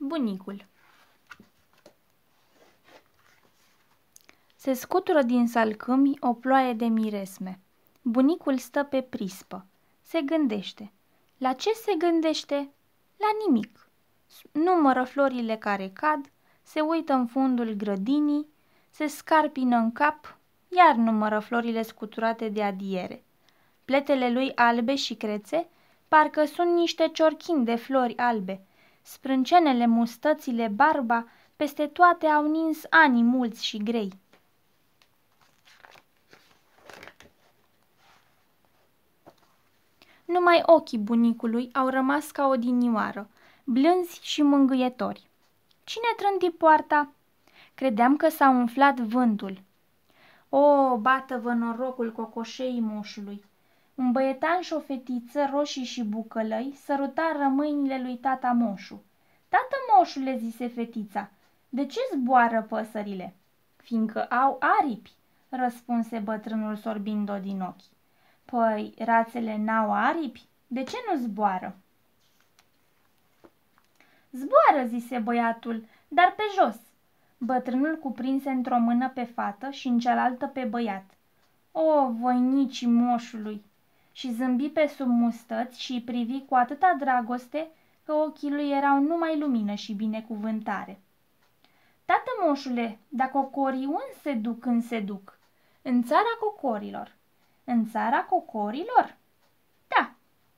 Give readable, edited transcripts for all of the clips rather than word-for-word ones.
Bunicul. Se scutură din salcâmi o ploaie de miresme. Bunicul stă pe prispă. Se gândește. La ce se gândește? La nimic. Numără florile care cad, se uită în fundul grădinii, se scarpină în cap, iar numără florile scuturate de adiere. Pletele lui albe și crețe parcă sunt niște ciorchini de flori albe. Sprâncenele, mustățile, barba, peste toate au nins ani mulți și grei. Numai ochii bunicului au rămas ca odinioară, blânzi și mângâietori. Cine trânti poarta? Credeam că s-a umflat vântul. O, bată-vă norocul cocoșeii moșului! Un băietan și o fetiță, roșii și bucălăi, sărutară mâinile lui tata moșu. Tată moșule, zise fetița, de ce zboară păsările? Fiindcă au aripi, răspunse bătrânul sorbind-o din ochi. Păi, rațele n-au aripi? De ce nu zboară? Zboară, zise băiatul, dar pe jos. Bătrânul cuprinse într-o mână pe fată și în cealaltă pe băiat. O, voinicii moșului! Și zâmbi pe sub mustăți și îi privi cu atâta dragoste că ochii lui erau numai lumină și binecuvântare. Tată moșule, dar cocorii unde se duc când se duc? În țara cocorilor. În țara cocorilor? Da,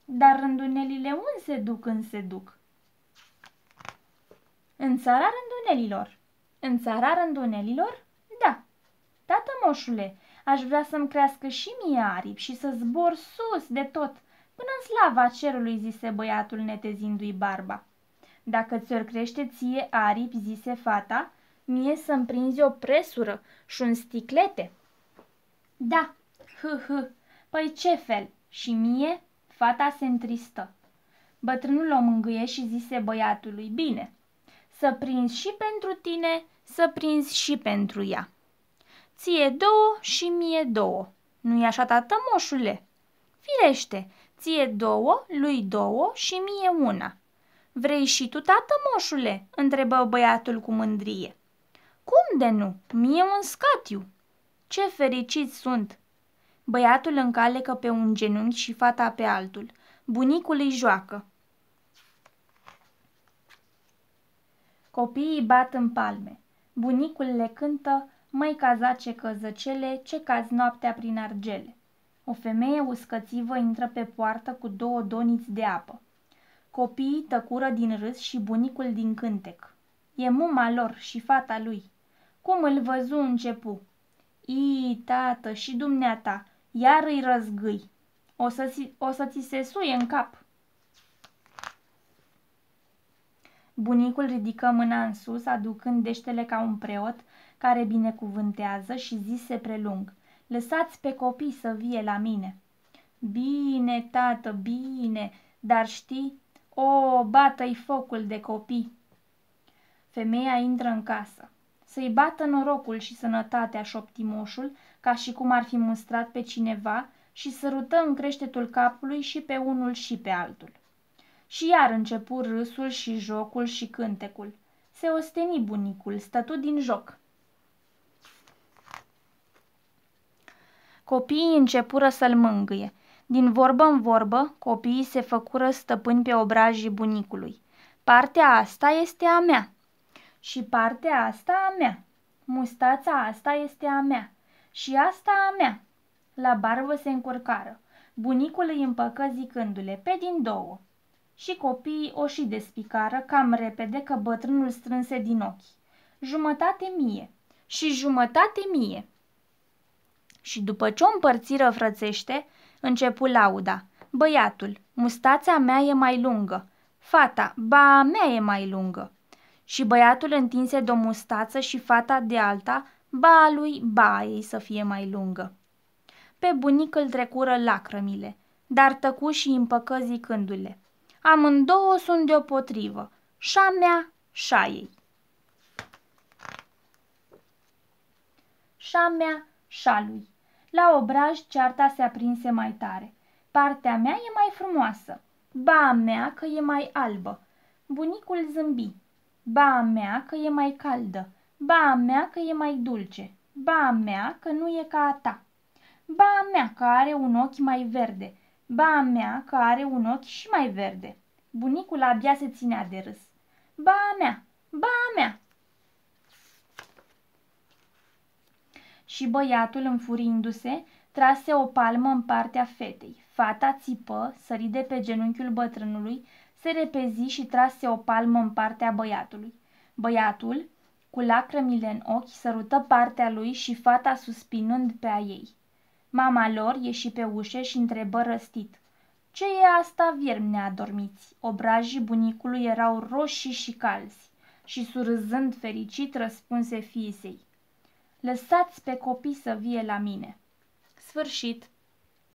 dar rândunelile unde se duc când se duc? În țara rândunelilor. În țara rândunelilor? Da. Tată moșule, aș vrea să-mi crească și mie aripi și să zbor sus de tot, până în slava cerului, zise băiatul netezindu-i barba. Dacă ți-or crește ție aripi, zise fata, mie să-mi prinzi o presură și un sticlete. Da, păi ce fel? Și mie? Fata se întristă. Bătrânul o mângâie și zise băiatului, bine, să prinzi și pentru tine, să prinzi și pentru ea. Ție două și mie două. Nu-i așa, tată moșule? Firește, ție două, lui două și mie una. Vrei și tu, tată moșule? Întrebă băiatul cu mândrie. Cum de nu? Mie un scatiu. Ce fericiți sunt! Băiatul încalecă pe un genunchi și fata pe altul. Bunicul îi joacă. Copiii bat în palme. Bunicul le cântă, măi cazace căzăcele, ce cazi noaptea prin argele. O femeie uscățivă intră pe poartă cu 2 doniți de apă. Copiii tăcură din râs și bunicul din cântec. E muma lor și fata lui. Cum îl văzu începu. Ii, tată, și dumneata, iar îi răzgâi. O să ți se suie în cap. Bunicul ridică mâna în sus, aducând deștele ca un preot care binecuvântează și zise prelung, lăsați pe copii să vie la mine. Bine, tată, bine, dar știi, o, bată-i focul de copii. Femeia intră în casă. Să-i bată norocul și sănătatea, șopti moșul, ca și cum ar fi mustrat pe cineva și sărută în creștetul capului și pe unul și pe altul. Și iar începu râsul și jocul și cântecul. Se osteni bunicul, stătu din joc. Copiii începură să-l mângâie. Din vorbă în vorbă, copiii se făcură stăpâni pe obrajii bunicului. Partea asta este a mea. Și partea asta a mea. Mustața asta este a mea. Și asta a mea. La barbă se încurcară. Bunicul îi împăcă zicându-le, pe din două. Și copiii o și despicară cam repede că bătrânul strânse din ochi. Jumătate mie și jumătate mie. Și după ce o împărțiră frățește, începu lauda. Băiatul, mustața mea e mai lungă. Fata, ba, a mea e mai lungă. Și băiatul întinse de o mustață și fata de alta, ba a lui, ba a ei să fie mai lungă. Pe bunic îl trecură lacrămile, dar tăcu și împăcă zicându-le, amândouă sunt deopotrivă, și-a mea, și-a ei. Și-a mea, și-a lui. La obraj cearta se aprinse mai tare. Partea mea e mai frumoasă, ba a mea că e mai albă. Bunicul zâmbi. ba a mea că e mai caldă, ba a mea că e mai dulce, ba a mea că nu e ca a ta, ba a mea că are un ochi mai verde, ba a mea că are un ochi și mai verde. Bunicul abia se ținea de râs. Ba a mea, ba a mea. Și băiatul, înfurindu-se, trase o palmă în partea fetei. Fata țipă, sări de pe genunchiul bătrânului, se repezi și trase o palmă în partea băiatului. Băiatul, cu lacrămile în ochi, sărută partea lui și fata suspinând pe a ei. Mama lor ieși pe ușă și întrebă răstit: „Ce e asta, viermi neadormiți?” Obrajii bunicului erau roșii și calzi și, surâzând fericit, răspunse fiisei: „Lăsați pe copii să vie la mine.” Sfârșit.